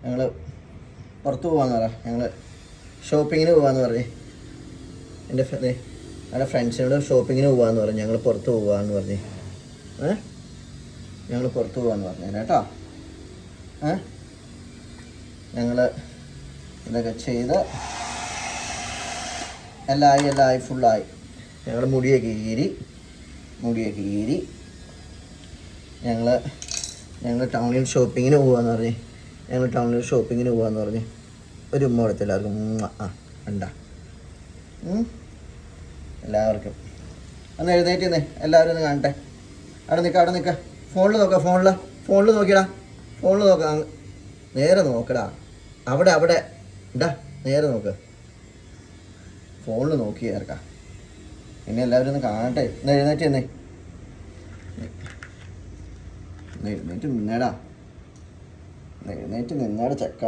ഞങ്ങൾ പുറത്ത് പോകാമെന്ന് പറ. ഞങ്ങൾ ഷോപ്പിങ്ങിന് പോകാമെന്ന് പറഞ്ഞ് എൻ്റെ ഫ്രണ്ട്സിനോട് ഷോപ്പിങ്ങിന് പോകാമെന്ന് പറഞ്ഞു. ഞങ്ങൾ പുറത്ത് പോകാമെന്ന് പറഞ്ഞ് ഞങ്ങൾ പുറത്ത് പോകാമെന്ന് പറഞ്ഞു കേട്ടോ. ഞങ്ങൾ ഇതൊക്കെ ചെയ്ത് എല്ലാം ആയി ഫുള്ളായി. ഞങ്ങൾ മുടിയൊക്കെ കീറി ഞങ്ങൾ ടൗണിൽ ഷോപ്പിങ്ങിന് പോകാമെന്ന് പറഞ്ഞ് ഒരു ഉമ്മ കൊടുത്ത് എല്ലാവർക്കും. കണ്ടാ എല്ലാവർക്കും ഒന്ന് എഴുന്നേറ്റ് എല്ലാവരും ഒന്ന് കാണട്ടെ. അവിടെ നിൽക്കുക. ഫോണിൽ നോക്കിയടാ. ഫോണിൽ നോക്കാം. നേരെ നോക്കടാ. അവിടെ ഇണ്ടാ, നേരെ നോക്ക്. ഫോണിൽ നോക്കി ചേർക്കാം. ഇനി എല്ലാവരും ഒന്ന് കാണട്ടെ. ഒന്ന് എഴുന്നേറ്റ് നിന്നേടാ ചെക്ക.